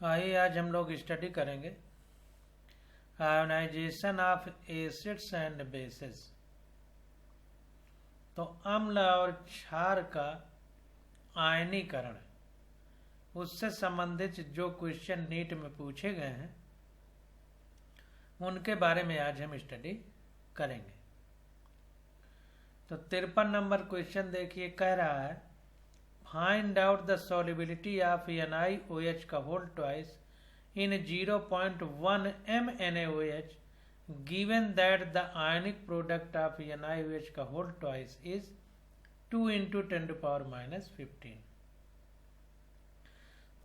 आइए आज हम लोग स्टडी करेंगे ionization of acids and bases. तो अम्ल और क्षार का आयनीकरण, उससे संबंधित जो क्वेश्चन नीट में पूछे गए हैं उनके बारे में आज हम स्टडी करेंगे। तो 53 नंबर क्वेश्चन देखिए, कह रहा है find out the solubility of NiOH का whole twice in 0.1 mNaOH given that the ionic product of NiOH का होल ट्वाइस is 2 × 10⁻⁻15।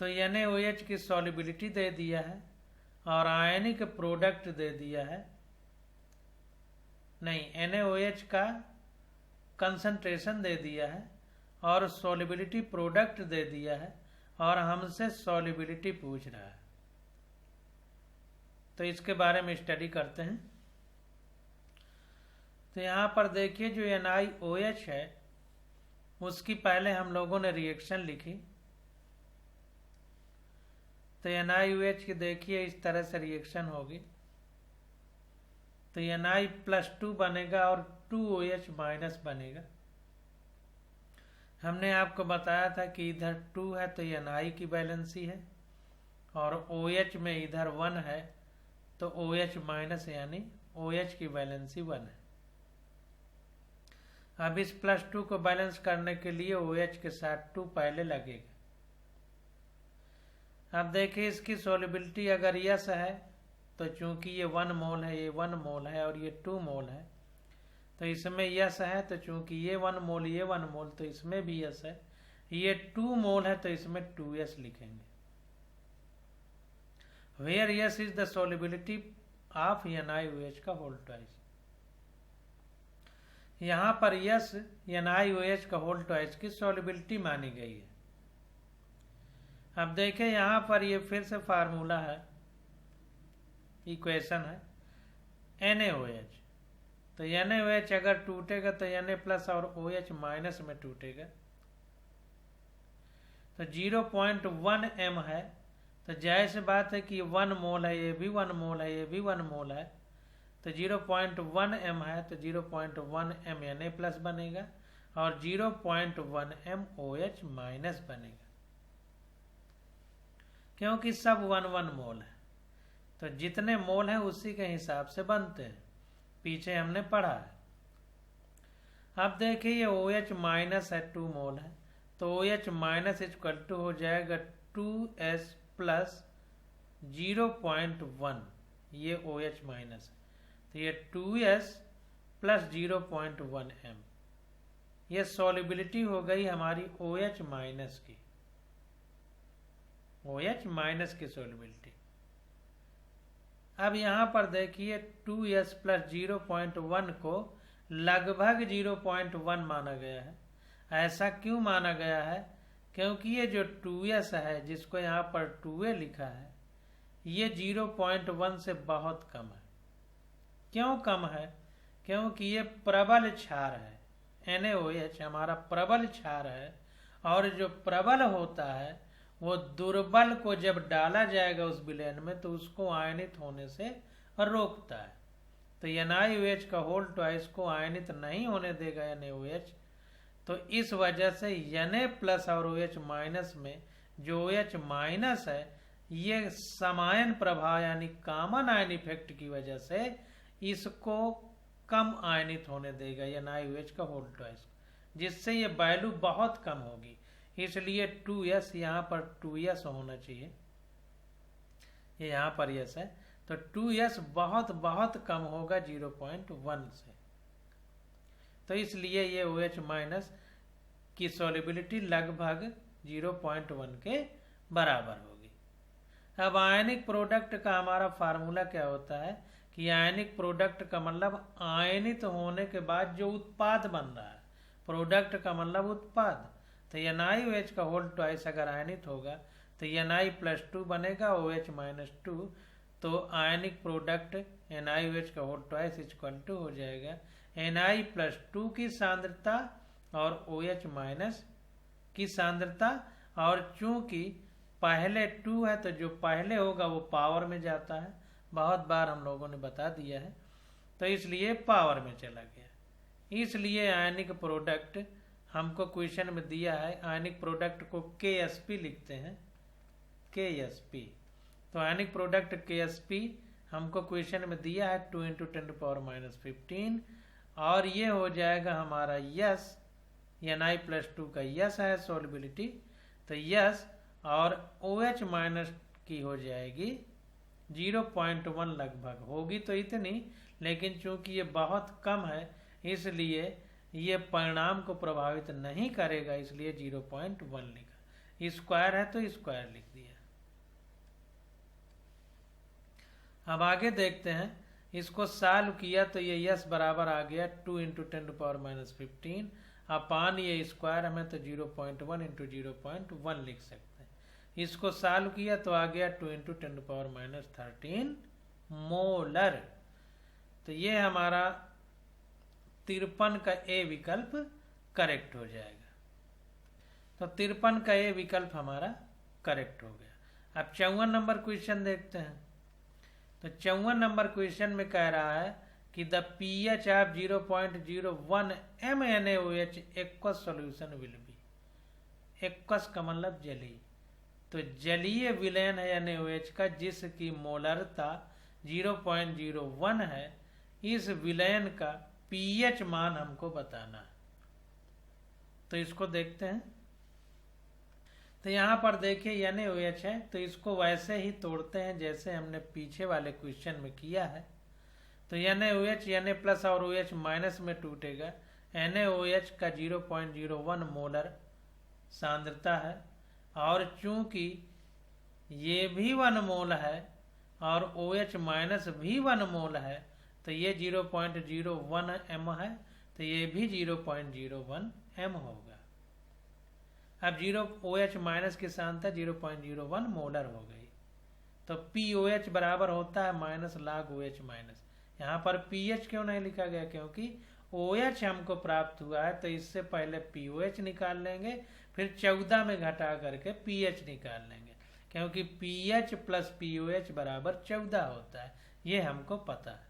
तो NaOH की सॉल्युबिलिटी दे दिया है और आयनिक प्रोडक्ट दे दिया है, नहीं NaOH का कंसंट्रेशन दे दिया है और सॉल्युबिलिटी प्रोडक्ट दे दिया है और हमसे सॉल्युबिलिटी पूछ रहा है। तो इसके बारे में स्टडी करते हैं। तो यहाँ पर देखिए जो NiOH है उसकी पहले हम लोगों ने रिएक्शन लिखी। तो NiOH की देखिए इस तरह से रिएक्शन होगी। तो Na+2 बनेगा और 2OH- बनेगा। हमने आपको बताया था कि इधर 2 है तो Na की बैलेंसी है और OH में इधर 1 है तो OH- यानी OH की बैलेंसी 1 है। अब इस +2 को बैलेंस करने के लिए OH के साथ 2 पहले लगेगा। अब देखिए इसकी सॉल्युबिलिटी अगर यस है तो चूंकि ये 1 मोल है, ये 1 मोल है और ये 2 मोल है तो इसमें यस है। तो चूंकि ये 1 मोल, ये 1 मोल तो इसमें भी यस है। ये 2 मोल है तो इसमें 2s लिखेंगे। Where S is the solubility of NiOH का होल ट्वाइस। यहाँ पर यस NiOH का होल ट्वाइस की सॉल्युबिलिटी मानी गई है। अब देखें यहाँ पर ये फिर से फार्मूला है, इक्वेशन है NaOH। तो NaOH अगर टूटेगा तो Na+ और OH- में टूटेगा। तो 0.1 m है तो जाहिर सी बात है कि 1 मोल है, ये भी 1 मोल है, ये भी 1 मोल है। तो 0.1 m है तो 0.1 m Na+ बनेगा और 0.1 m OH- बनेगा, क्योंकि सब 1 मोल है। तो जितने मोल हैं उसी के हिसाब से बनते हैं, पीछे हमने पढ़ा है। अब देखिए ये OH- है, 2 मोल है तो OH- हो जाएगा 2s + 0.1, ये OH- है तो ये 2s + 0.1 m। ये सॉल्युबिलिटी हो गई हमारी OH- की, OH- की सॉल्युबिलिटी। अब यहाँ पर देखिए 2s + 0.1 को लगभग 0.1 माना गया है। ऐसा क्यों माना गया है? क्योंकि ये जो 2s है जिसको यहाँ पर 2a लिखा है ये 0.1 से बहुत कम है। क्यों कम है? क्योंकि ये प्रबल क्षार है। NaOH हमारा प्रबल क्षार है और जो प्रबल होता है वो दुर्बल को जब डाला जाएगा उस विलयन में तो उसको आयनित होने से रोकता है। तो NiOH का होल ट्वाइस को आयनित नहीं होने देगा NaOH। तो इस वजह से Na+ और OH- में जो OH- है ये समायन प्रभाव यानी कॉमन आयन इफेक्ट की वजह से इसको कम आयनित होने देगा NiOH का होल ट्वाइस, जिससे ये वैल्यू बहुत कम होगी। इसलिए 2s यहाँ पर 2s होना चाहिए, ये यहाँ पर यस है तो 2s बहुत बहुत कम होगा 0.1 से। तो इसलिए ये OH- की सॉल्युबिलिटी लगभग 0.1 के बराबर होगी। अब आयनिक प्रोडक्ट का हमारा फार्मूला क्या होता है कि आयनिक प्रोडक्ट का मतलब आयनित होने के बाद जो उत्पाद बन रहा है, प्रोडक्ट का मतलब उत्पाद। तो NiOH का होल ट्वाइस अगर आयनित होगा तो Na+2 बनेगा, OH- 2 तो आयनिक प्रोडक्ट NiOH का होल ट्वाइस = हो जाएगा Na+2 की सांद्रता और OH- की सांद्रता। और चूंकि पहले 2 है तो जो पहले होगा वो पावर में जाता है, बहुत बार हम लोगों ने बता दिया है, तो इसलिए पावर में चला गया। इसलिए आयनिक प्रोडक्ट हमको क्वेश्चन में दिया है, आयनिक प्रोडक्ट को KSP लिखते हैं, KSP। तो आयनिक प्रोडक्ट KSP हमको क्वेश्चन में दिया है 2 × 10⁻15, और ये हो जाएगा हमारा यस, Na+2 का यस है सोल्युबिलिटी, तो यस, और OH माइनस की हो जाएगी 0.1 लगभग होगी तो इतनी, लेकिन चूंकि ये बहुत कम है इसलिए ये परिणाम को प्रभावित नहीं करेगा, इसलिए 0.1 लिखा। स्क्वायर है तो स्क्वायर लिख दिया। अब आगे देखते हैं, इसको सॉल्व किया तो ये यस बराबर आ गया 2 × 10⁻15 अपान ये स्क्वायर हमें तो 0.1 × 0.1 लिख सकते हैं। इसको सॉल्व किया तो आ गया 2 × 10⁻13 मोलर। तो ये हमारा 53 का ए विकल्प करेक्ट हो जाएगा। तो 53 का ए विकल्प हमारा करेक्ट हो गया। अब 54 नंबर क्वेश्चन देखते हैं। तो 54 नंबर क्वेश्चन में कह रहा है कि the pH of 0.01 MnOH aqueous solution will be. Aqueous का मतलब जलीय, तो जलीय विलयन है NaOH का जिसकी मोलरता 0.01 है। इस विलयन का pH मान हमको बताना है। तो इसको देखते हैं। तो यहाँ पर देखिए NaOH है, तो इसको वैसे ही तोड़ते हैं जैसे हमने पीछे वाले क्वेश्चन में किया है। तो NaOH Na+ और OH- में टूटेगा। NaOH का 0.01 मोलर सांद्रता है, और चूंकि ये भी 1 मोल है और OH- भी 1 मोल है, तो ये 0.01 m है, तो ये भी 0.01 m होगा। अब OH- की सांद्रता 0.01 मोलर हो गई, तो POH बराबर होता है माइनस log OH-। यहाँ पर pH क्यों नहीं लिखा गया, क्योंकि OH हमको प्राप्त हुआ है, तो इससे पहले POH निकाल लेंगे, फिर 14 में घटा करके pH निकाल लेंगे, क्योंकि pH + POH बराबर 14 होता है, ये हमको पता है।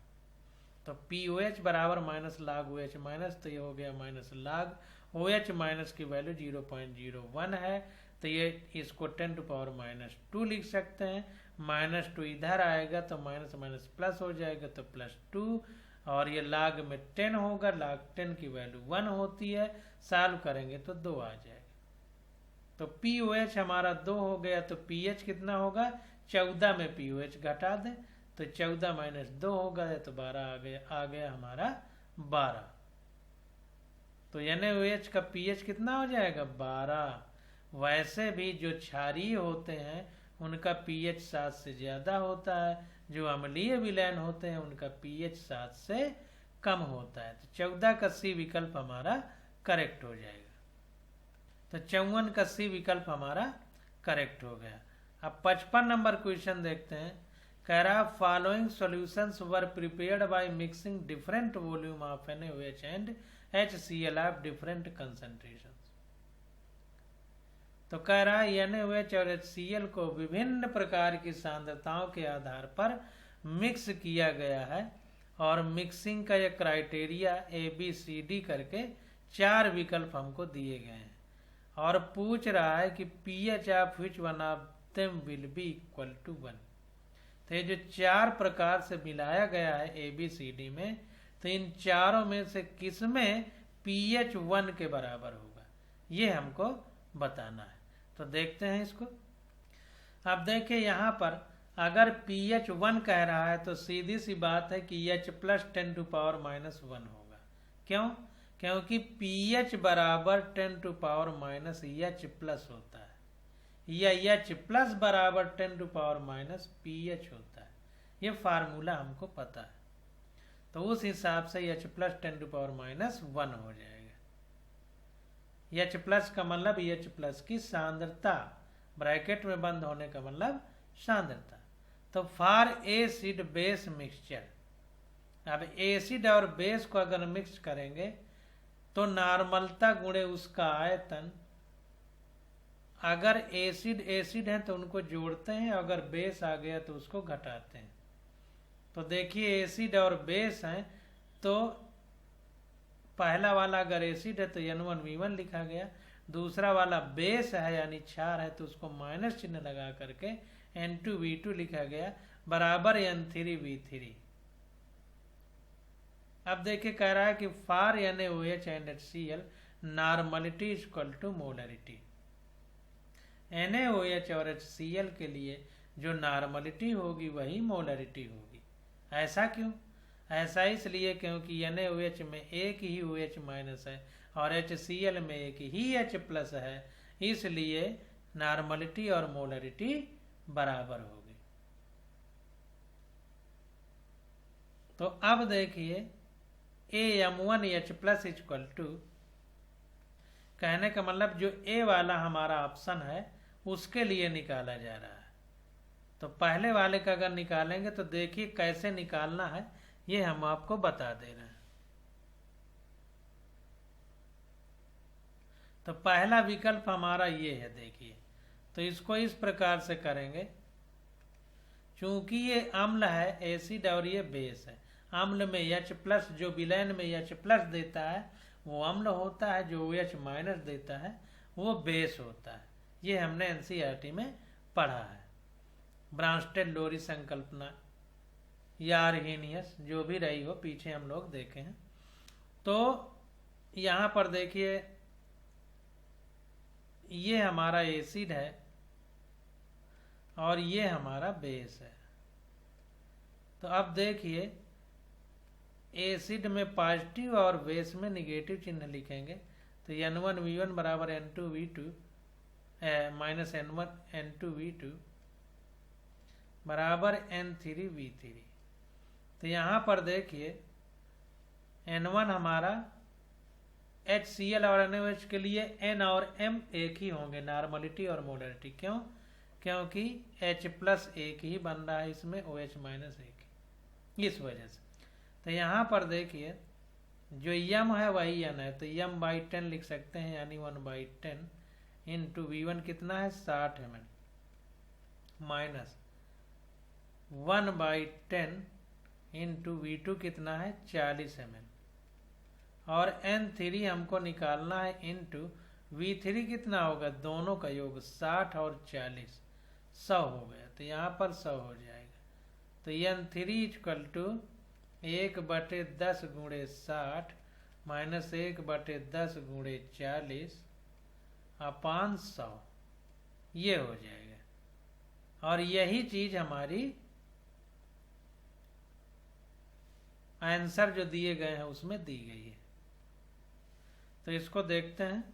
तो POH बराबर माइनस log OH-, तो ये हो गया माइनस log OH- की वैल्यू 0.01 है, तो ये इसको 10⁻2 लिख सकते हैं। -2 इधर आएगा तो माइनस माइनस प्लस हो जाएगा, तो +2, और ये log में 10 होगा, log 10 की वैल्यू 1 होती है, सॉल्व करेंगे तो 2 आ जाएगा। तो POH हमारा 2 हो गया, तो pH कितना होगा, 14 में POH घटा दें तो 14 - 2 होगा, तो 12 आ गया हमारा 12। तो NaOH का pH कितना हो जाएगा, 12। वैसे भी जो क्षारीय होते हैं उनका pH 7 से ज्यादा होता है, जो अम्लीय विलयन होते हैं उनका pH 7 से कम होता है। तो 14 का C विकल्प हमारा करेक्ट हो जाएगा। तो 54 का C विकल्प हमारा करेक्ट हो गया। अब 55 नंबर क्वेश्चन देखते हैं। कह रहा following solutions were prepared by mixing different volume of NaOH and HCl of different concentration. तो कह रहा है NaOH और HCl को विभिन्न प्रकार की सांद्रताओं के आधार पर मिक्स किया गया है, और मिक्सिंग का ये क्राइटेरिया ABCD करके 4 विकल्प हमको दिए गए हैं, और पूछ रहा है कि pH of which one of them will be equal to 1। तो ये जो 4 प्रकार से मिलाया गया है ABCD में, तो इन चारों में से किसमें pH 1 के बराबर होगा, ये हमको बताना है। तो देखते हैं इसको। अब देखिए यहाँ पर अगर pH 1 कह रहा है तो सीधी सी बात है कि H + 10⁻⁻1 होगा। क्यों? क्योंकि pH बराबर 10⁻H+ होता है, या H+ बराबर 10⁻pH होता है। ये फार्मूला हमको पता है, तो उस हिसाब से H + 10⁻1 हो जाएगा। H+ का मतलब H+ की सांद्रता, ब्रैकेट में बंद होने का मतलब सांद्रता। तो फॉर एसिड बेस मिक्सचर, अब एसिड और बेस को अगर मिक्स करेंगे तो नॉर्मलता गुणे उसका आयतन, अगर एसिड एसिड है तो उनको जोड़ते हैं, अगर बेस आ गया तो उसको घटाते हैं। तो देखिए एसिड और बेस हैं, तो पहला वाला अगर एसिड है तो N1V1 लिखा गया, दूसरा वाला बेस है यानी क्षार है तो उसको माइनस चिन्ह लगा करके N2V2 लिखा गया बराबर N3V3। अब देखिए कह रहा है कि for NaOH and HCl normality is equal to molarity. NaOH और HCl के लिए जो नॉर्मलिटी होगी वही मोलरिटी होगी। ऐसा क्यों? ऐसा इसलिए क्योंकि NaOH में एक ही OH माइनस है और HCl में एक ही H प्लस है, इसलिए नॉर्मलिटी और मोलरिटी बराबर होगी। तो अब देखिए AM1H प्लस इक्वल टू, कहने का मतलब जो A वाला हमारा ऑप्शन है उसके लिए निकाला जा रहा है। तो पहले वाले का अगर निकालेंगे तो देखिए कैसे निकालना है ये हम आपको बता दे रहे हैं। तो पहला विकल्प हमारा ये है, देखिए तो इसको इस प्रकार से करेंगे, चूंकि ये अम्ल है एसिड और ये बेस है, अम्ल में H प्लस जो विलयन में H प्लस देता है वो अम्ल होता है, जो OH माइनस देता है वो बेस होता है। ये हमने NCERT में पढ़ा है। ब्रांस्टेड लोरी संकल्पना या आर्हेनियस जो भी रही हो, पीछे हम लोग देखे हैं। तो यहाँ पर देखिए ये हमारा एसिड है और ये हमारा बेस है। तो अब देखिए एसिड में पॉजिटिव और बेस में निगेटिव चिन्ह लिखेंगे। तो N1V1 बराबर N2V2 माइनस N2V2 बराबर N3V3। तो यहाँ पर देखिए N1 हमारा HCl और NaOH के लिए N और M एक ही होंगे, नॉर्मलिटी और मोलरिटी। क्यों? क्योंकि H प्लस एक ही बन रहा है इसमें, OH माइनस एक, इस वजह से। तो यहाँ पर देखिए जो M है वही N है, तो M/10 लिख सकते हैं, यानी 1/10 इंटू V1 कितना है 60 ml माइनस 1/10 इंटू V2 कितना है 40 ml, और N3 हमको निकालना है इंटू V3 कितना होगा, दोनों का योग 60 और 40 100 हो गया। तो यहाँ पर 100 हो जाएगा। तो N3 इक्वल टू 1/10 गुणे 60 माइनस 1/10 गुणे 40 अपान 100, ये हो जाएगा। और यही चीज हमारी आंसर जो दिए गए हैं उसमें दी गई है। तो इसको देखते हैं।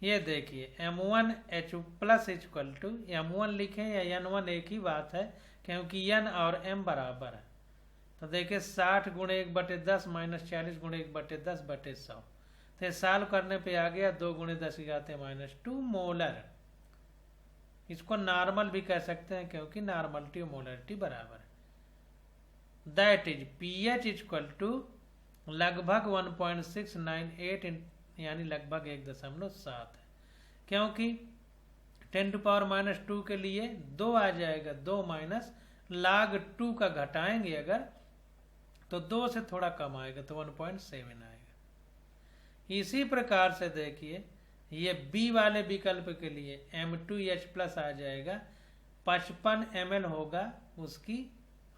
ये देखिए M1H plus equal to M1 लिखें या N1 एक ही बात है, क्योंकि N और M बराबर है। तो देखिए 60 गुणे 1/10 माइनस 40 गुणे 1/10/100। तो सॉल्व करने पे आ गया 2 गुणे 10⁻⁻² मोलर। इसको नॉर्मल भी कह सकते हैं क्योंकि नॉर्मलिटी और मोलरिटी बराबर है। That is pH equal to लगभग 1.698 यानी लगभग 1.7 है, क्योंकि 10⁻⁻² के लिए 2 आ जाएगा, 2 माइनस log 2 का घटाएंगे अगर तो 2 से थोड़ा कम आएगा, तो 1.7 आएगा। इसी प्रकार से देखिए ये बी वाले विकल्प के लिए M2H प्लस आ जाएगा, 55 ml होगा उसकी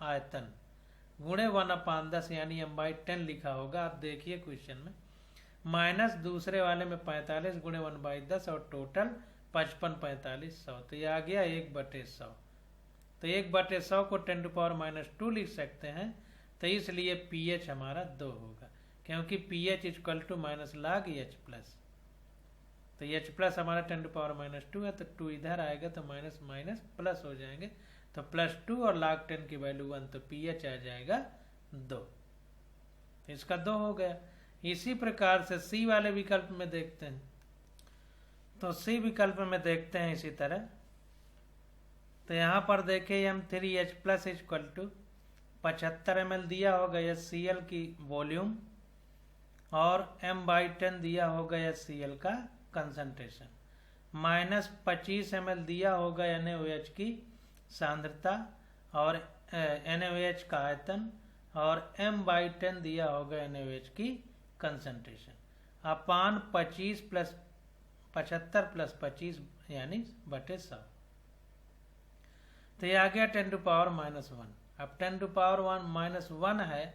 आयतन, गुणे 1/10 यानी M/10 लिखा होगा। आप देखिए क्वेश्चन में, माइनस दूसरे वाले में 45 गुणे 1/10 और टोटल 55 45 100, तो ये आ गया 1/100। तो 1/100 को 10⁻⁻² लिख सकते हैं। तो इसलिए pH हमारा 2 होगा, क्योंकि pH equal to minus log H plus. तो H प्लस हमारा 10⁻⁻² है, तो 2 इधर आएगा तो माइनस माइनस प्लस हो जाएंगे, तो +2 और log 10 की वैल्यू 1, तो pH आ जाएगा 2। इसका 2 हो गया। इसी प्रकार से C वाले विकल्प में देखते हैं। तो C विकल्प में देखते हैं इसी तरह। तो यहाँ पर देखें M3H plus equal to 75 ml दिया होगा HCl की वॉल्यूम और m/10 दिया होगा HCl का कंसंट्रेशन, माइनस 25 ml दिया होगा NaOH की सांद्रता और NaOH का आयतन और m/10 दिया होगा NaOH की कंसंट्रेशन अपान 25 प्लस 75 प्लस 25 यानी बटे 100। तो ये आ गया 10⁻⁻1। अब 10⁻⁻1 है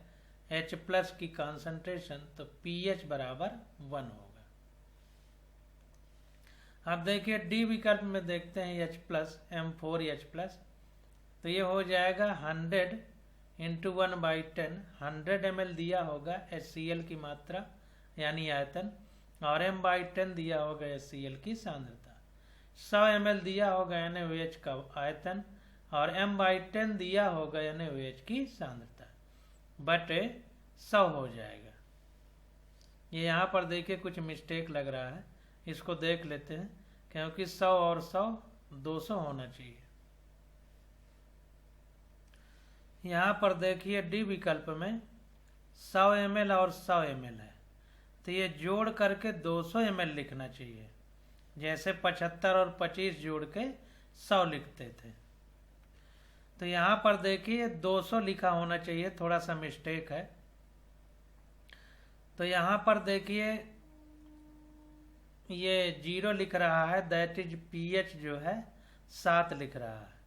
H प्लस की कंसंट्रेशन, तो pH बराबर 1 होगा। अब देखिए डी विकल्प में देखते हैं H प्लस M4H प्लस, तो ये हो जाएगा 100 इंटू 1/10। 100 ml दिया होगा HCl की मात्रा यानी आयतन और m/10 दिया होगा HCl की सांद्रता। 100 ml दिया होगा NaOH का आयतन और m/10 दिया होगा NaOH की सांद्रता बटे 100 हो जाएगा। ये यहाँ पर देखिए कुछ मिस्टेक लग रहा है, इसको देख लेते हैं, क्योंकि 100 और 100 200 होना चाहिए। यहाँ पर देखिए डी विकल्प में 100 ml और 100 ml है, तो ये जोड़ करके 200 ml लिखना चाहिए, जैसे 75 और 25 जोड़ के 100 लिखते थे। तो यहाँ पर देखिए 200 लिखा होना चाहिए, थोड़ा सा मिस्टेक है। तो यहाँ पर देखिए ये 0 लिख रहा है, दैट इज pH जो है 7 लिख रहा है।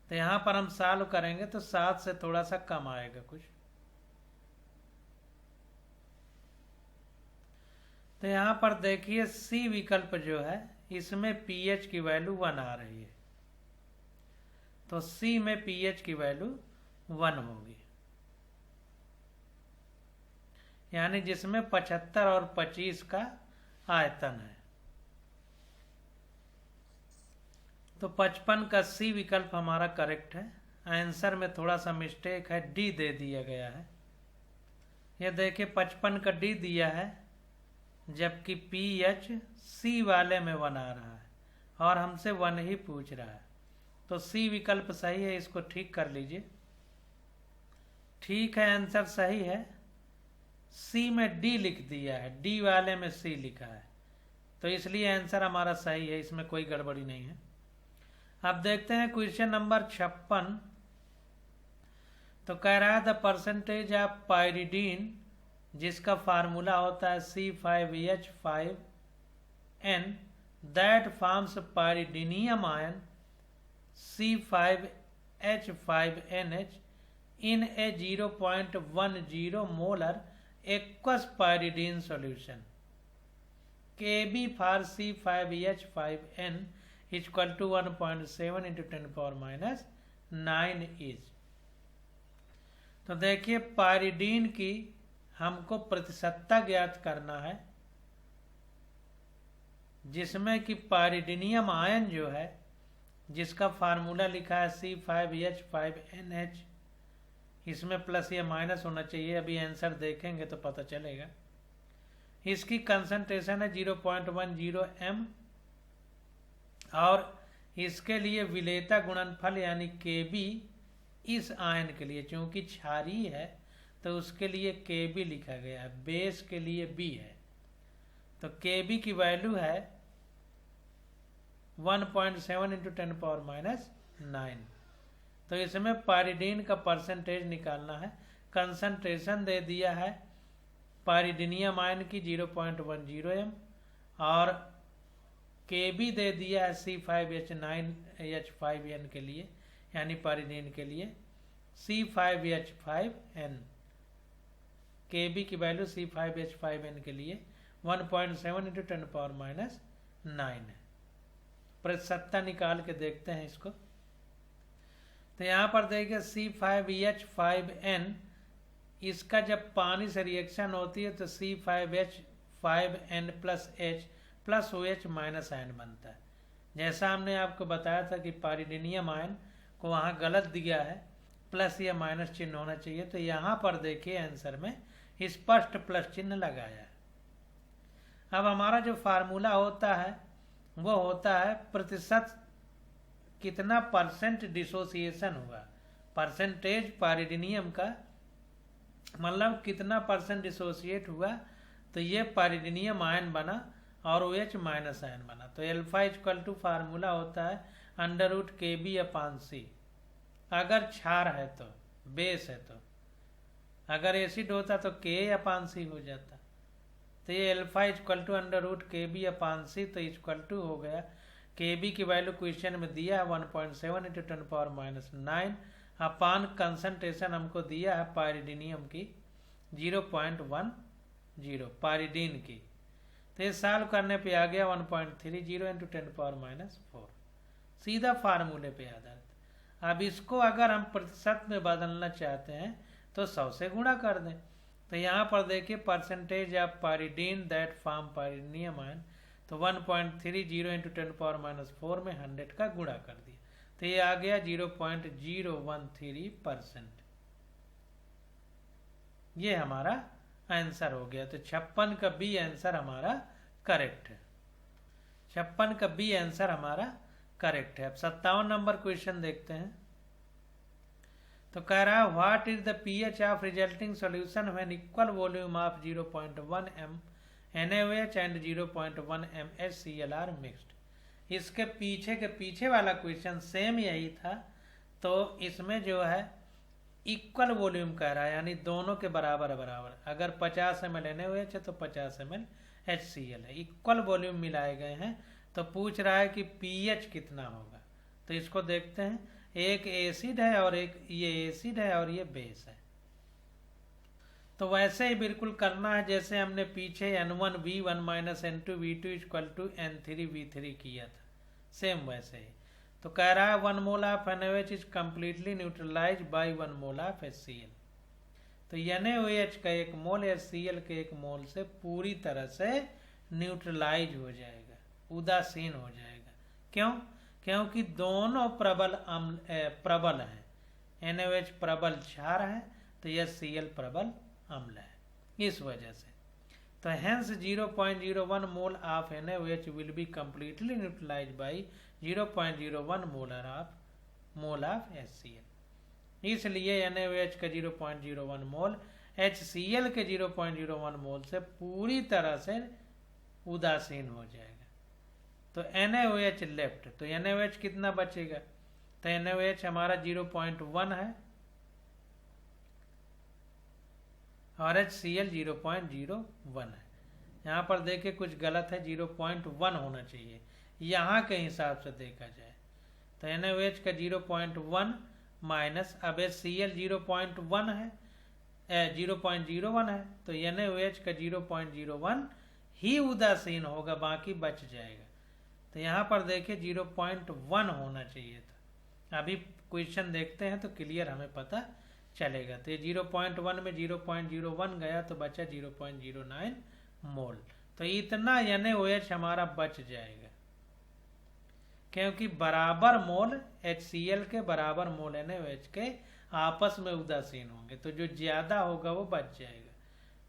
तो यहाँ पर हम सॉल्व करेंगे तो 7 से थोड़ा सा कम आएगा कुछ। तो यहाँ पर देखिए C विकल्प जो है इसमें pH की वैल्यू 1 आ रही है, तो C में pH की वैल्यू 1 होगी, यानी जिसमें 75 और 25 का आयतन है। तो 55 का C विकल्प हमारा करेक्ट है। आंसर में थोड़ा सा मिस्टेक है, D दे दिया गया है। यह देखिए 55 का D दिया है, जबकि pH C वाले में 1 आ रहा है और हमसे 1 ही पूछ रहा है। तो C विकल्प सही है, इसको ठीक कर लीजिए। ठीक है, आंसर सही है। C में D लिख दिया है, D वाले में C लिखा है, तो इसलिए आंसर हमारा सही है, इसमें कोई गड़बड़ी नहीं है। अब देखते हैं क्वेश्चन नंबर 56। तो कह रहा है द परसेंटेज ऑफ पायरिडीन, जिसका फार्मूला होता है C5H5N, that forms pyridinium ion C5H5NH in a 0.10 molar aqueous pyridine solution. Kb for C5H5N is equal to 1.7 into 10⁻⁹ is। तो देखिए पायरिडीन की हमको प्रतिशतता ज्ञात करना है, जिसमें कि पायरिडीनियम आयन जो है जिसका फार्मूला लिखा है C5H5NH, इसमें प्लस या माइनस होना चाहिए, अभी आंसर देखेंगे तो पता चलेगा। इसकी कंसंट्रेशन है 0.10 m और इसके लिए विलेयता गुणनफल यानी Kb इस आयन के लिए, चूंकि क्षारीय है तो उसके लिए Kb लिखा गया है, बेस के लिए B है, तो Kb की वैल्यू है 1.7 into 10⁻⁹। तो इसमें पायरिडीन का परसेंटेज निकालना है। कंसंट्रेशन दे दिया है पायरिडीनियम आयन की 0.10 m और Kb दे दिया है C5H9H5N के लिए, यानी पायरिडीन के लिए C5H5N। Kb की वैल्यू C5H5N के लिए 1.7 into 10⁻⁹ है। प्रतिशतता निकाल के देखते हैं इसको। तो यहाँ पर देखिए C5H5N, इसका जब पानी से रिएक्शन होती है तो C5H5N plus H plus OH minus ion बनता है। जैसा हमने आपको बताया था कि पायरिडीनियम आयन को वहाँ गलत दिया है, प्लस या माइनस चिन्ह होना चाहिए, तो यहाँ पर देखिए आंसर में स्पष्ट प्लस चिन्ह लगाया है। अब हमारा जो फार्मूला होता है वो होता है प्रतिशत कितना परसेंट डिसोसिएशन हुआ, परसेंटेज पाइरिडिनियम का मतलब कितना परसेंट डिसोसिएट हुआ, तो ये पाइरिडिनियम आयन बना और OH माइनस आयन बना। तो एल्फा इक्वल टू फार्मूला होता है √KB/C। अगर क्षार है तो, बेस है तो, अगर एसिड होता तो Ka/C हो जाता। तो ये एल्फा इक्वल टू √KB/C, तो इक्वल टू हो गया Kb की वैल्यू क्वेश्चन में दिया है 1.7 × 10⁻⁹ अपान कंसंट्रेशन हमको दिया है पाइरिडिनियम की 0.10 पाइरिडीन की। तो ये सॉल्व करने पे आ गया 1.30 × 10⁻⁴ सीधा फार्मूले पे आधारित। अब इसको अगर हम प्रतिशत में बदलना चाहते हैं तो 100 से गुणा कर दें। तो यहाँ पर देखिए percentage of pyridine that form pyridinium ion, तो 1.30 × 10⁻⁴ में 100 का गुणा कर दिया, तो ये आ गया 0.013%। ये हमारा आंसर हो गया। तो 56 का बी आंसर हमारा करेक्ट है। 56 का बी आंसर हमारा करेक्ट है। अब 57 नंबर क्वेश्चन देखते हैं। तो कह रहा है what is the pH of resulting solution when equal volume of 0.1 m NaOH and 0.1 m HCl are mixed. इसके पीछे वाला क्वेश्चन सेम यही था। तो इसमें जो है इक्वल वॉल्यूम कह रहा है, यानी दोनों के बराबर बराबर। अगर 50 ml NaOH है तो 50 ml HCl है, इक्वल वॉल्यूम मिलाए गए हैं। तो पूछ रहा है कि pH कितना होगा। तो इसको देखते हैं, एक एसिड है और एक ये एसिड है और ये बेस है। तो वैसे ही बिल्कुल करना है जैसे हमने पीछे N1V1 - N2V2 = N3V3 किया था, सेम वैसे ही। तो कह रहा है 1 mole of NaOH is completely neutralize by 1 mole of HCl। तो NaOH का 1 मोल HCl के 1 मोल से पूरी तरह से न्यूट्रलाइज हो जाएगा, उदासीन हो जाएगा। क्यों? क्योंकि दोनों प्रबल हैं। NaOH प्रबल क्षार है तो HCl प्रबल अम्ल है, इस वजह से। तो hence 0.01 mole of NaOH will be completely neutralize by 0.01 mole of HCl। इसलिए NaOH का 0.01 मोल HCl के 0.01 मोल से पूरी तरह से उदासीन हो जाएगा। तो NaOH लेफ्ट, तो NaOH कितना बचेगा? तो NaOH हमारा 0.1 है और HCl 0.01 है। यहाँ पर देखिए कुछ गलत है, 0.1 होना चाहिए यहाँ के हिसाब से देखा जाए। तो NaOH का 0.1 माइनस, अब HCl 0.1 है 0.01 है, तो NaOH का 0.01 ही उदासीन होगा, बाकी बच जाएगा। तो यहाँ पर देखिए 0.1 होना चाहिए था। अभी क्वेश्चन देखते हैं तो क्लियर हमें पता चलेगा। तो ये 0.1 में 0.01 गया तो बचा 0.09 मोल। तो इतना NaOH हमारा बच जाएगा, क्योंकि बराबर मोल HCl के बराबर मोल NaOH के आपस में उदासीन होंगे, तो जो ज्यादा होगा वो बच जाएगा।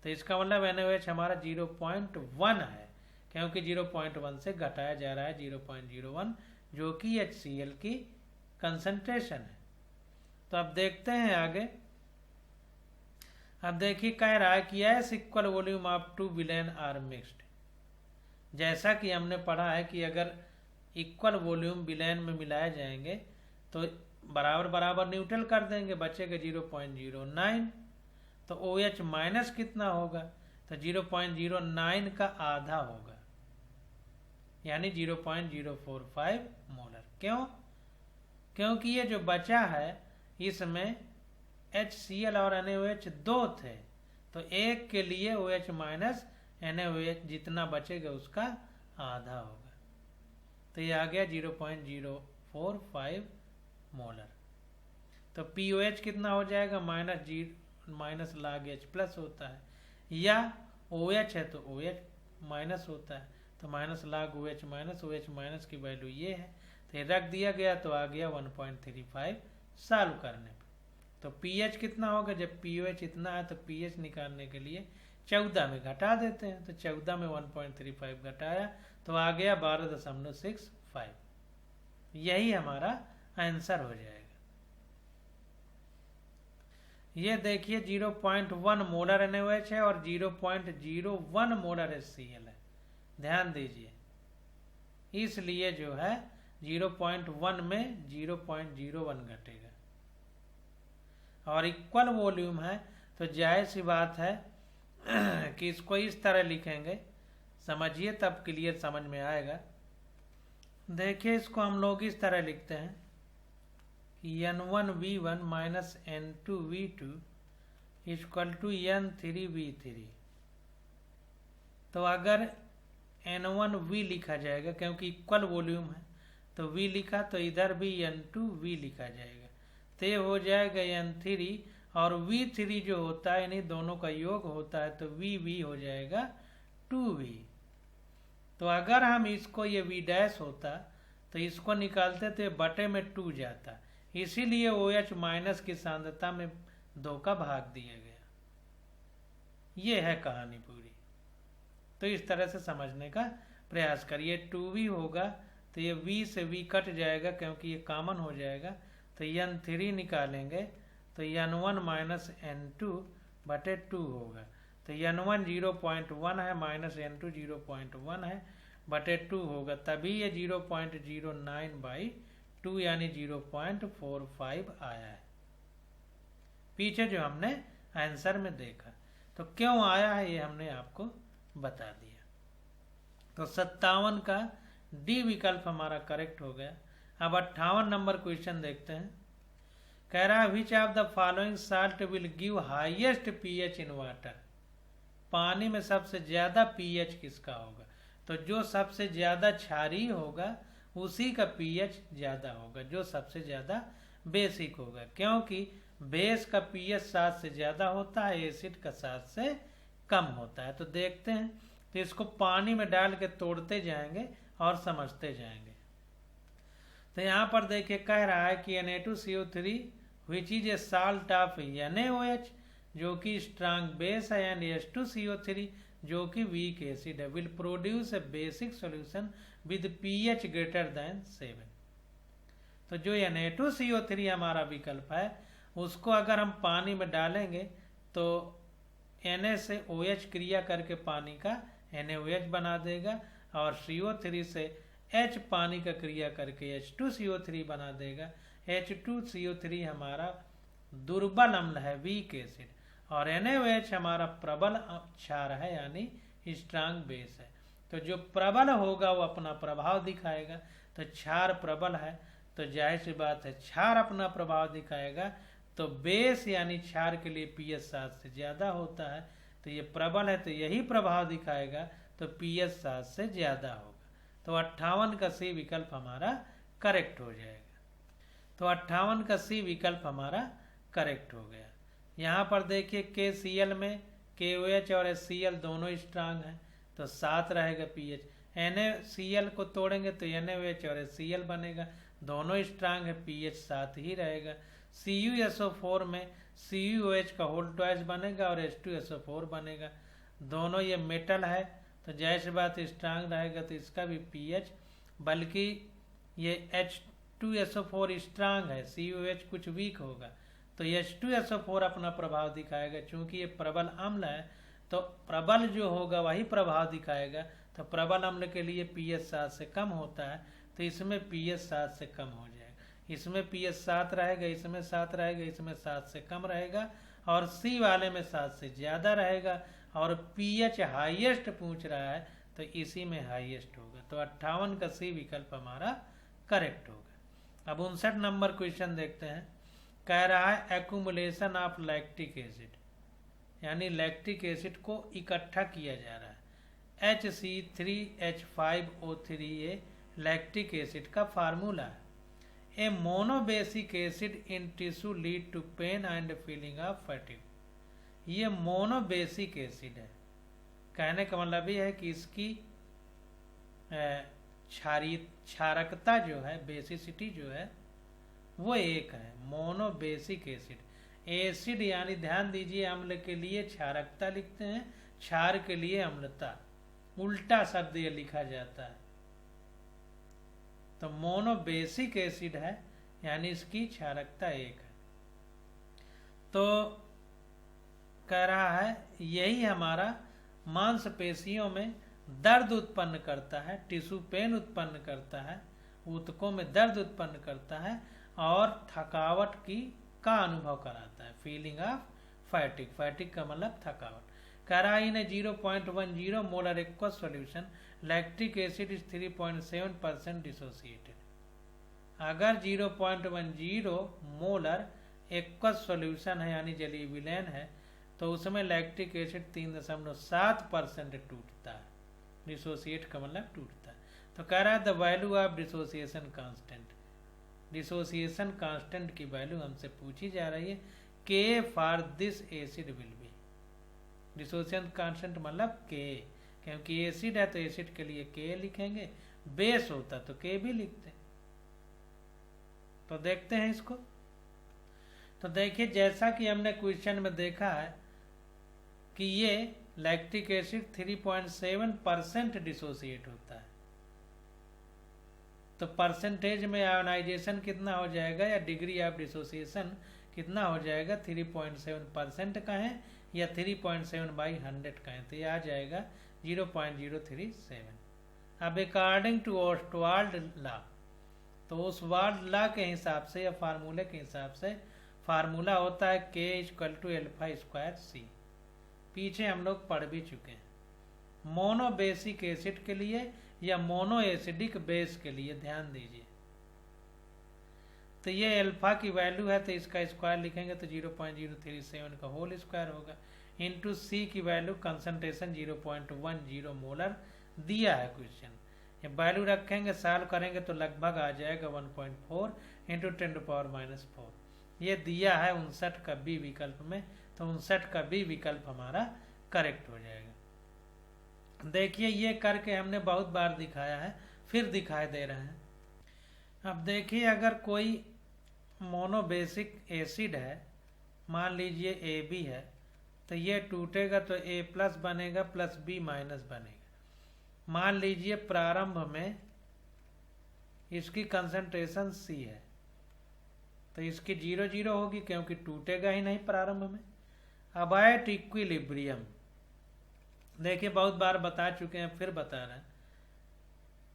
तो इसका मतलब NaOH हमारा 0.1 है, क्योंकि 0.1 से घटाया जा रहा है 0.01, जो कि HCl की कंसंट्रेशन है। तो अब देखते हैं आगे। अब देखिए कह रहा है कि एस इक्वल वॉल्यूम ऑफ 2 विलेन आर मिक्स्ड। जैसा कि हमने पढ़ा है कि अगर इक्वल वॉल्यूम विलेन में मिलाए जाएंगे तो बराबर बराबर न्यूट्रल कर देंगे, बचेगा 0.09। तो OH माइनस कितना होगा? तो 0.09 का आधा होगा, यानी 0.045 मोलर। क्यों? क्योंकि ये जो बचा है इसमें HCl और NaOH दो थे, तो एक के लिए OH माइनस NaOH जितना बचेगा उसका आधा होगा। तो ये आ गया 0.045 मोलर। तो POH कितना हो जाएगा? माइनस log H प्लस होता है, या OH है तो OH माइनस होता है, तो minus log OH minus, OH minus की वैल्यू ये है, तो ये रख दिया गया तो आ गया 1.35 सॉल्व करने पर। तो pH कितना होगा? जब POH इतना है तो pH निकालने के लिए 14 में घटा देते हैं, तो 14 में 1.35 घटाया तो आ गया 12.65। यही हमारा आंसर हो जाएगा। ये देखिए 0.1 मोलर NaOH है और 0.01 मोलर HCl है, ध्यान दीजिए। इसलिए जो है 0.1 में 0.01 घटेगा और इक्वल वॉल्यूम है तो जाहिर सी बात है कि इसको इस तरह लिखेंगे, समझिए तब क्लियर समझ में आएगा। देखिए इसको हम लोग इस तरह लिखते हैं N1V1 minus N2V2 equal to N3V3। तो अगर N1V लिखा जाएगा क्योंकि इक्वल वॉल्यूम है तो V लिखा तो इधर भी N2V लिखा जाएगा, तो ये हो जाएगा N3 और V3 जो होता है यानी दोनों का योग होता है तो VV हो जाएगा 2V। तो अगर हम इसको ये V डैश होता तो इसको निकालते तो ये बटे में 2 जाता, इसीलिए OH माइनस की सांद्रता में 2 का भाग दिया गया। ये है कहानी पूरी। तो इस तरह से समझने का प्रयास करिए। 2V होगा तो ये V से V कट जाएगा क्योंकि ये कॉमन हो जाएगा, तो N3 निकालेंगे तो N1 माइनस N2 बटे 2 होगा। तो N1 0.1 है माइनस N2 0.1 है बटे 2 होगा, तभी ये 0.09/2 यानी 0.45 आया है पीछे जो हमने आंसर में देखा। तो क्यों आया है ये हमने आपको बता दिया। तो 57 का डी विकल्प हमारा करेक्ट हो गया। अब 58 नंबर क्वेश्चन देखते हैं। कह रहा है which of the following salt will give highest pH in water. पानी में सबसे ज्यादा पीएच किसका होगा? तो जो सबसे ज्यादा क्षारीय होगा उसी का पीएच ज्यादा होगा, जो सबसे ज्यादा बेसिक होगा, क्योंकि बेस का पीएच 7 से ज्यादा होता है, एसिड का 7 से कम होता है। तो देखते हैं, तो इसको पानी में डाल के तोड़ते जाएंगे और समझते जाएंगे। तो यहाँ पर देखिए कह रहा है कि Na2CO3 which is a salt of NaOH जो कि स्ट्रांग बेस है, एंड H2CO3 जो कि वीक एसिड है, will produce a basic solution with pH greater than 7। तो जो Na2CO3 हमारा विकल्प है उसको अगर हम पानी में डालेंगे तो Na से OH क्रिया करके पानी का NaOH बना देगा और CO3 से H पानी का क्रिया करके H2CO3 बना देगा। H2CO3 हमारा दुर्बल अम्ल है, वीक एसिड, और NaOH हमारा प्रबल क्षार है यानी स्ट्रांग बेस है। तो जो प्रबल होगा वो अपना प्रभाव दिखाएगा। तो क्षार प्रबल है तो जाहिर सी बात है क्षार अपना प्रभाव दिखाएगा, तो बेस यानी क्षार के लिए पीएच 7 से ज्यादा होता है, तो ये प्रबल है तो यही प्रभाव दिखाएगा, तो पीएच 7 से ज्यादा होगा। तो 58 का सी विकल्प हमारा करेक्ट हो जाएगा। तो 58 का सी विकल्प हमारा करेक्ट हो गया। यहाँ पर देखिए KCl में KOH और HCl दोनों स्ट्रांग हैं तो 7 रहेगा पीएच। NaCl को तोड़ेंगे तो NaOH और HCl बनेगा, दोनों स्ट्रांग है, पीएच 7 ही रहेगा। CuSO4 में CuOH का होल ट्वाइस बनेगा और H2SO4 बनेगा, दोनों ये मेटल है तो जैसे बात स्ट्रांग रहेगा तो इसका भी पीएच, बल्कि ये H2SO4 स्ट्रांग है, CuOH कुछ वीक होगा तो H2SO4 अपना प्रभाव दिखाएगा। चूंकि ये प्रबल अम्ल है तो प्रबल जो होगा वही प्रभाव दिखाएगा, तो प्रबल अम्ल के लिए पीएच 7 से कम होता है तो इसमें पीएच 7 से कम हो जाएगा। इसमें पीएच 7 रहेगा, इसमें 7 रहेगा, इसमें 7 से कम रहेगा और सी वाले में 7 से ज्यादा रहेगा, और पीएच हाईएस्ट पूछ रहा है तो इसी में हाईएस्ट होगा। तो 58 का सी विकल्प हमारा करेक्ट होगा। अब 59 नंबर क्वेश्चन देखते हैं। कह रहा है एक्यूमुलेशन ऑफ लैक्टिक एसिड, यानी लैक्टिक एसिड को इकट्ठा किया जा रहा है। HC3H5O3 लैक्टिक एसिड का फार्मूला है। A monobasic acid in tissue lead to pain and feeling of fatigue. ये मोनोबेसिक एसिड है, कहने का मतलब ये है कि इसकी क्षारकता जो है, बेसिसिटी जो है वो एक है। मोनोबेसिक एसिड, एसिड यानी ध्यान दीजिए अम्ल के लिए क्षारकता लिखते हैं, क्षार के लिए अम्लता, उल्टा शब्द ये लिखा जाता है। तो मोनोबेसिक एसिड है यानी इसकी क्षारकता एक है। तो कह रहा है यही हमारा मांसपेशियों में दर्द उत्पन्न करता है, टिश्यू पेन उत्पन्न करता है, ऊतकों में दर्द उत्पन्न करता है और थकावट का अनुभव कराता है, फीलिंग ऑफ फैटिक। फैटिक का मतलब थकावट। कह रहा है इन 0.10 molar aqueous solution lactic acid is 3.7% dissociated. अगर 0.10 मोलर एक्वस सॉल्यूशन है यानी जलीय विलयन है तो उसमें लैक्टिक एसिड 3.7% टूटता है। डिसोसिएट का मतलब टूटता है। तो कह रहा है the value of dissociation constant. Dissociation constant की वैल्यू हमसे पूछी जा रही है, के for this acid will be. Dissociation constant मतलब के, क्योंकि एसिड है तो एसिड के लिए के लिखेंगे, बेस होता तो के भी लिखते। तो देखते हैं इसको। तो देखिए जैसा कि हमने क्वेश्चन में देखा है कि ये लैक्टिक एसिड 3.7% डिसोसिएट होता है, तो परसेंटेज में आयोनाइजेशन कितना हो जाएगा या डिग्री ऑफ डिसोसिएशन कितना हो जाएगा, 3.7% का है या 3.7/100 का है, तो ये आ जाएगा 0.037। अब अकॉर्डिंग टू ओस्टवाल्ड लॉ, तो ओस्टवाल्ड लॉ के हिसाब से या फार्मूले के हिसाब से फार्मूला होता है K = α²C। पीछे हम लोग पढ़ भी चुके हैं। मोनो बेसिक एसिड के लिए या मोनो एसिडिक बेस के लिए ध्यान दीजिए। तो ये अल्फा की वैल्यू है तो इसका स्क्वायर लिखेंगे तो 0.037 का होल स्क्वायर होगा, इंटू सी की वैल्यू कंसंट्रेशन 0.10 मोलर दिया है क्वेश्चन। ये वैल्यू रखेंगे सॉल्व करेंगे तो लगभग आ जाएगा 1.4 × 10⁻⁴। ये दिया है 59 का बी विकल्प में, तो 59 का बी विकल्प हमारा करेक्ट हो जाएगा। देखिए ये करके हमने बहुत बार दिखाया है, फिर दिखाई दे रहे हैं। अब देखिए अगर कोई मोनोबेसिक एसिड है, मान लीजिए AB है, तो ये टूटेगा तो A+ बनेगा प्लस B- बनेगा। मान लीजिए प्रारंभ में इसकी कंसंट्रेशन C है तो इसकी 0,0 होगी क्योंकि टूटेगा ही नहीं प्रारंभ में। अब एट इक्विलिब्रियम, देखिए बहुत बार बता चुके हैं फिर बता रहे हैं,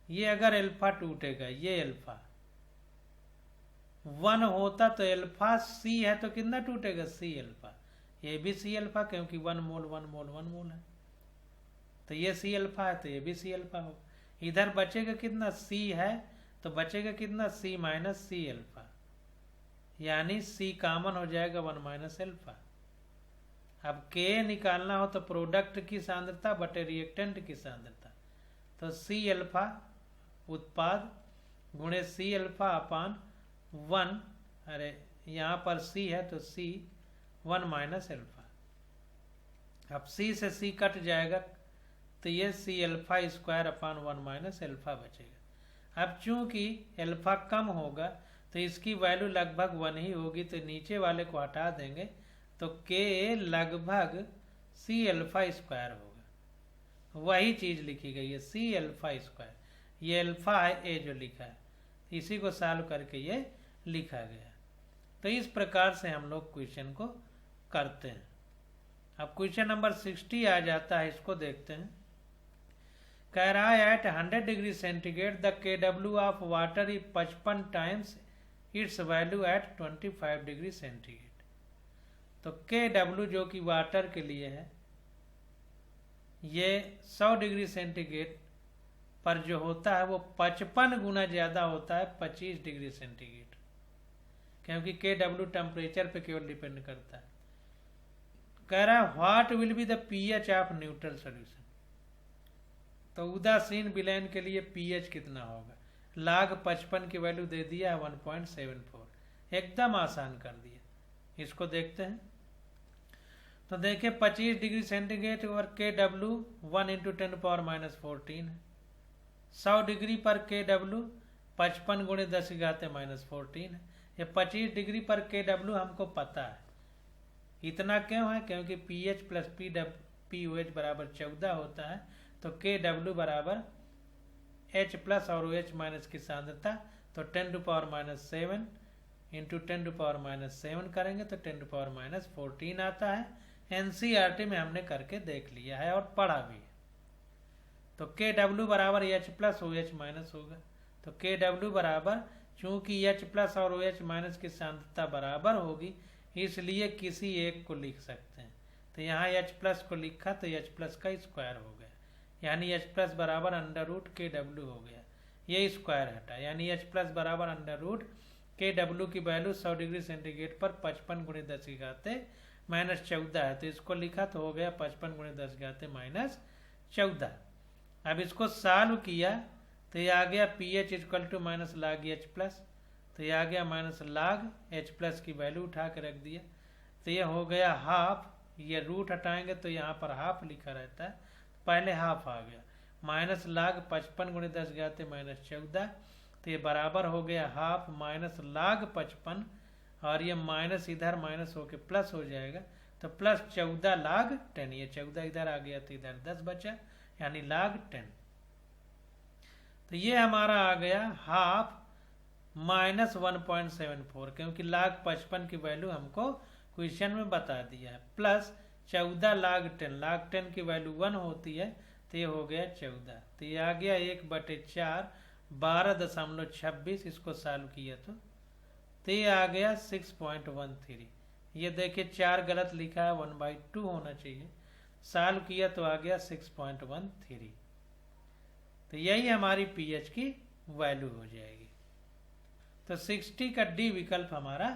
ये अगर अल्फा टूटेगा, ये अल्फा 1 होता तो अल्फा C है तो कितना टूटेगा C अल्फा, ये भी C अल्फा क्योंकि 1 मोल 1 मोल 1 मोल है, तो ये C अल्फा है तो ये भी C अल्फा होगा। इधर बचेगा कितना C है तो बचेगा कितना C - C अल्फा, यानी C कॉमन हो जाएगा 1 - अल्फा। अब K निकालना हो तो प्रोडक्ट की सांद्रता बटे रिएक्टेंट की सांद्रता, तो C अल्फा उत्पाद गुणे C अल्फा अपान 1, अरे यहाँ पर C है तो C 1 - अल्फा। अब C से C कट जाएगा तो ये C अल्फा² अपान 1 - अल्फा बचेगा। अब चूंकि अल्फा कम होगा तो इसकी वैल्यू लगभग 1 ही होगी, तो नीचे वाले को हटा देंगे तो K लगभग C अल्फा² होगा। वही चीज लिखी गई है C अल्फा², ये अल्फा है A जो लिखा है, इसी को सॉल्व करके ये लिखा गया। तो इस प्रकार से हम लोग क्वेश्चन को करते हैं। अब क्वेश्चन नंबर 60 आ जाता है, इसको देखते हैं। कह रहा है at 100 degree centigrade the KW of water is 55 times its value at 25 degree centigrade. तो KW जो कि वाटर के लिए है, ये 100 डिग्री सेंटीग्रेड पर जो होता है वो 55 गुना ज्यादा होता है 25 डिग्री सेंटीग्रेड, क्योंकि KW टेम्परेचर पे केवल डिपेंड करता है। कह रहा है what will be the pH of neutral solution. तो उदासीन विलयन के लिए pH कितना होगा, log 55 की वैल्यू दे दिया है 1.74, एकदम आसान कर दिया। इसको देखते हैं। तो देखिए 25 डिग्री सेंटीग्रेड और KW 1 × 10⁻⁴ है। 100 डिग्री पर KW 55 × 10⁻⁴ है। ये 25 डिग्री पर KW हमको पता है। इतना क्यों है, क्योंकि pH प्लस POH बराबर 14 होता है, तो KW बराबर H प्लस और OH माइनस की सांद्रता, तो 10⁻⁷ × 10⁻⁷ करेंगे तो 10⁻14 आता है एनसीईआरटी में हमने करके देख लिया है और पढ़ा भी है। तो के डब्ल्यू बराबर H plus O H minus होगा। तो के डब्ल्यू बराबर, चूंकि एच प्लस और ओ एच माइनस की सांद्रता बराबर होगी इसलिए किसी एक को लिख सकते हैं। तो यहाँ एच प्लस को लिखा तो एच प्लस का स्क्वायर हो गया, यानी एच प्लस बराबर अंडर रूट के डब्ल्यू हो गया। ये स्क्वायर हटा, यानी एच प्लस बराबर अंडर रूट के डब्ल्यू की वैल्यू 100 डिग्री सेंटीग्रेड पर 55 गुणे 10 की घाते माइनस 14 है। तो इसको लिखा तो हो गया 55 गुणे 10 की घाते माइनस 14। अब इसको सॉल्व किया तो ये आ गया P H equal to minus log H plus. तो ये आ गया माइनस लाग एच प्लस की वैल्यू उठा के रख दिया। तो ये हो गया हाफ, ये रूट हटाएंगे तो यहाँ पर हाफ लिखा रहता है, पहले हाफ आ गया माइनस लाग 55 गुणे 10 की घाते माइनस 14। तो ये बराबर हो गया हाफ माइनस लाग 55, और ये माइनस इधर माइनस होके प्लस हो जाएगा तो प्लस 14 लाग 10। ये 14 इधर आ गया तो इधर 10 बचा, यानी लाग 10। तो ये हमारा आ गया हाफ माइनस 1.74, क्योंकि लाग 55 की वैल्यू हमको क्वेश्चन में बता दिया है, प्लस 14 लाग 10। लाग 10 की वैल्यू 1 होती है तो ये हो गया 14। तो ये आ गया 1/4 12.26। इसको सॉल्व किया तो ये आ गया 6.13। ये देखिए 4 गलत लिखा है, 1/2 होना चाहिए। सॉल्व किया तो आ गया 6.13। तो यही हमारी पीएच की वैल्यू हो जाएगी। तो 60 का डी विकल्प हमारा